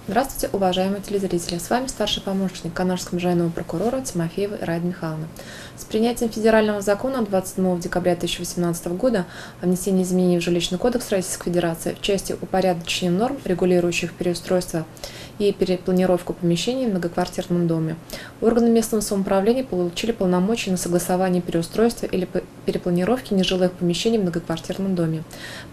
Здравствуйте, уважаемые телезрители! С вами старший помощник Канашского межрайонного прокурора Тимофеева Ираида Михайловна. С принятием федерального закона 27 декабря 2018 года о внесении изменений в Жилищный кодекс Российской Федерации в части упорядочения норм, регулирующих переустройство и перепланировку помещений в многоквартирном доме, органы местного самоуправления получили полномочия на согласование переустройства или перепланировки нежилых помещений в многоквартирном доме.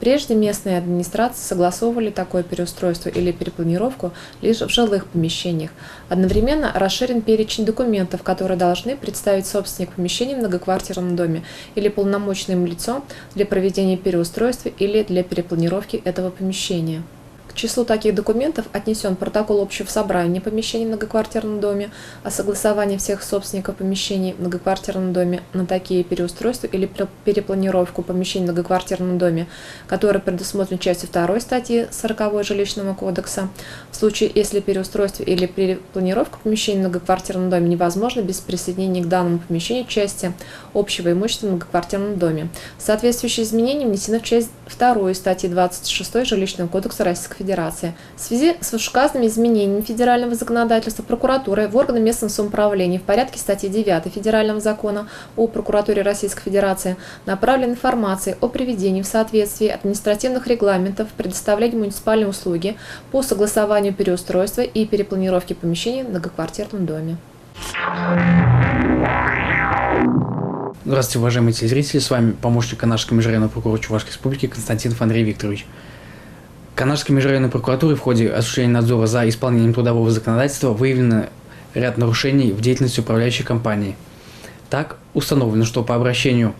Прежде местные администрации согласовывали такое переустройство или перепланировку лишь в жилых помещениях. Одновременно расширен перечень документов, которые должны представить собственник помещения в многоквартирном доме или полномочное им лицо для проведения переустройства или для перепланировки этого помещения. К числу таких документов отнесен протокол общего собрания помещений в многоквартирном доме, о согласовании всех собственников помещений в многоквартирном доме на такие переустройства или перепланировку помещений в многоквартирном доме, которые предусмотрены частью 2 статьи 40 Жилищного кодекса. В случае, если переустройство или перепланировка помещений в многоквартирном доме невозможно без присоединения к данному помещению части общего имущества в многоквартирном доме. Соответствующие изменения внесены в часть 2 статьи 26 Жилищного кодекса Российской Федерации. В связи с вышеуказанными изменениями федерального законодательства прокуратуры в органы местного самоуправления в порядке статьи 9 Федерального закона о прокуратуре Российской Федерации направлена информация о приведении в соответствии административных регламентов предоставления муниципальной услуги по согласованию переустройства и перепланировки помещений в многоквартирном доме. Здравствуйте, уважаемые телезрители, с вами помощник Канашского межрайонного прокурора Чувашской Республики Константинов Андрей Викторович. Канашской межрайонной прокуратуры в ходе осуществления надзора за исполнением трудового законодательства выявлено ряд нарушений в деятельности управляющей компании. Так, установлено, что по обращению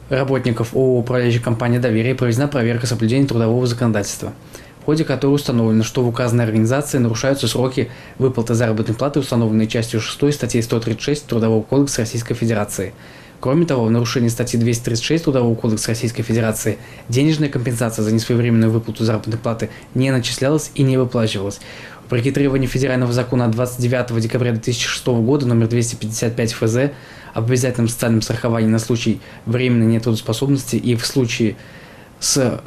работников ООО «Управляющей компании Доверие» проведена проверка соблюдения трудового законодательства, в ходе которой установлено, что в указанной организации нарушаются сроки выплаты заработной платы, установленные частью 6 статьи 136 Трудового кодекса Российской Федерации. Кроме того, в нарушении статьи 236 Трудового кодекса Российской Федерации денежная компенсация за несвоевременную выплату заработной платы не начислялась и не выплачивалась. Вопреки требованию федерального закона от 29 декабря 2006 года номер 255 ФЗ об обязательном социальном страховании на случай временной нетрудоспособности и в случае с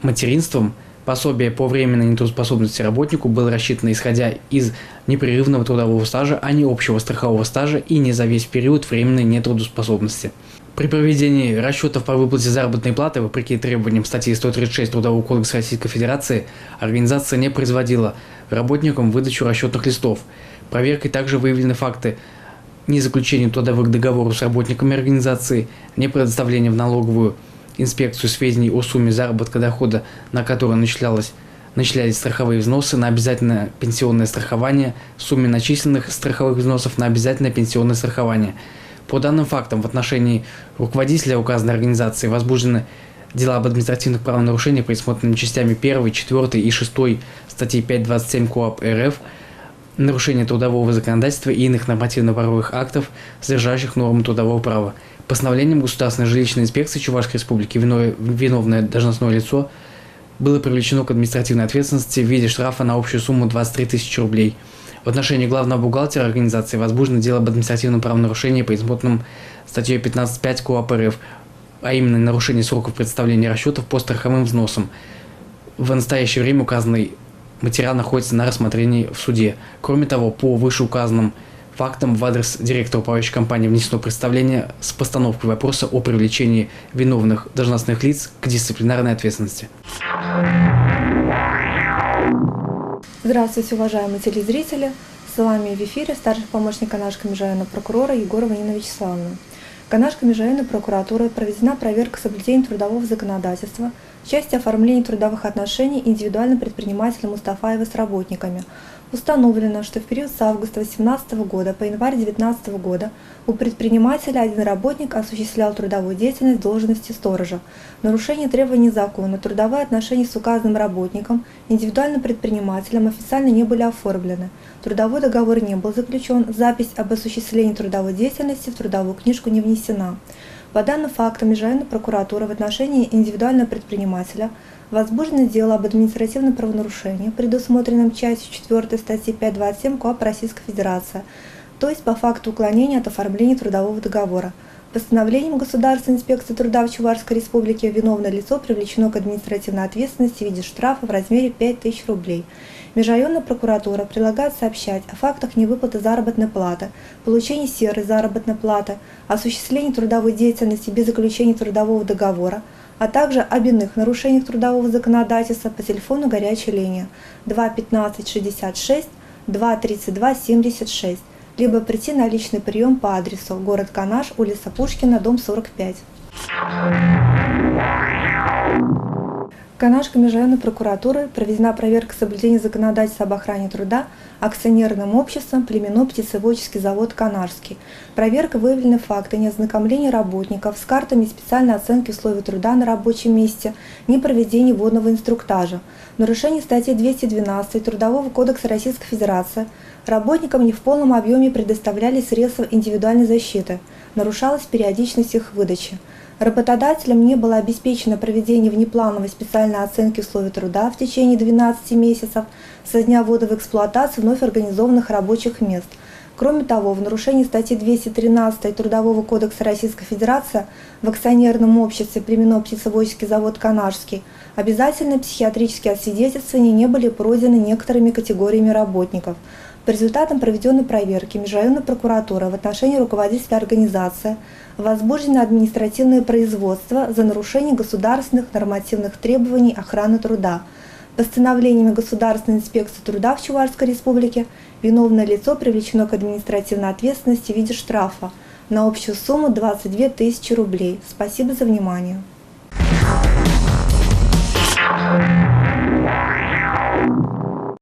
материнством, пособие по временной нетрудоспособности работнику было рассчитано исходя из непрерывного трудового стажа, а не общего страхового стажа и не за весь период временной нетрудоспособности. При проведении расчетов по выплате заработной платы, вопреки требованиям статьи 136 Трудового кодекса Российской Федерации, организация не производила работникам выдачу расчетных листов. Проверкой также выявлены факты незаключения трудовых договоров с работниками организации, непредоставления в налоговую инспекцию сведений о сумме заработка дохода, на которую начислялись страховые взносы на обязательное пенсионное страхование, сумме начисленных страховых взносов на обязательное пенсионное страхование. По данным фактам в отношении руководителя указанной организации возбуждены дела об административных правонарушениях, предусмотренными частями 1, 4 и 6 статьи 5.27 КоАП РФ, нарушение трудового законодательства и иных нормативно-правовых актов, содержащих нормы трудового права. Постановлением Государственной жилищной инспекции Чувашской Республики виновное должностное лицо было привлечено к административной ответственности в виде штрафа на общую сумму 23 тысячи рублей. В отношении главного бухгалтера организации возбуждено дело об административном правонарушении, предусмотренном статьей 15.5 КоАП РФ, а именно нарушение сроков представления расчетов по страховым взносам. В настоящее время указанный материал находится на рассмотрении в суде. Кроме того, по вышеуказанным фактам в адрес директора управляющей компании внесено представление с постановкой вопроса о привлечении виновных должностных лиц к дисциплинарной ответственности. Здравствуйте, уважаемые телезрители! С вами в эфире старший помощник Канашского межрайонного прокурора Егорова Нина Вячеславовна. Канашской межрайонной прокуратурой проведена проверка соблюдения трудового законодательства в части оформления трудовых отношений индивидуальным предпринимателем Мустафаевой с работниками. Установлено, что в период с августа 2018 года по январь 2019 года у предпринимателя один работник осуществлял трудовую деятельность в должности сторожа. В нарушение требований закона трудовые отношения с указанным работником, индивидуальным предпринимателем официально не были оформлены. Трудовой договор не был заключен, запись об осуществлении трудовой деятельности в трудовую книжку не внесена. По данным фактам межрайонной прокуратуры в отношении индивидуального предпринимателя возбуждено дело об административном правонарушении, предусмотренном частью 4 статьи 5.27 КоАП Российской Федерации, то есть по факту уклонения от оформления трудового договора. Постановлением Государственной инспекции труда в Чувашской Республике виновное лицо привлечено к административной ответственности в виде штрафа в размере 5000 рублей. Межрайонная прокуратура прилагает сообщать о фактах невыплаты заработной платы, получения серой заработной платы, осуществлении трудовой деятельности без заключения трудового договора, а также об иных нарушениях трудового законодательства по телефону горячей линии 2 15 66 2 32 76, либо прийти на личный прием по адресу город Канаш, улица Пушкина, дом 45. Канашской межрайонной прокуратурой проведена проверка соблюдения законодательства об охране труда акционерным обществом племенной птицеводческий завод «Канашский». Проверка выявлены факты неознакомления работников с картами специальной оценки условий труда на рабочем месте, непроведения водного инструктажа, нарушение статьи 212 Трудового кодекса Российской Федерации, работникам не в полном объеме предоставляли средства индивидуальной защиты, нарушалась периодичность их выдачи. Работодателям не было обеспечено проведение внеплановой специальной оценки условий труда в течение 12 месяцев со дня ввода в эксплуатацию вновь организованных рабочих мест. Кроме того, в нарушении статьи 213 Трудового кодекса Российской Федерации в акционерном обществе племенной птицеводческий завод «Канашский» обязательные психиатрические освидетельствования не были пройдены некоторыми категориями работников. По результатам проведенной проверки Межрайонной прокуратуры в отношении руководителя организации возбуждено административное производство за нарушение государственных нормативных требований охраны труда. Постановлениями Государственной инспекции труда в Чувашской Республике виновное лицо привлечено к административной ответственности в виде штрафа на общую сумму 22 000 рублей. Спасибо за внимание.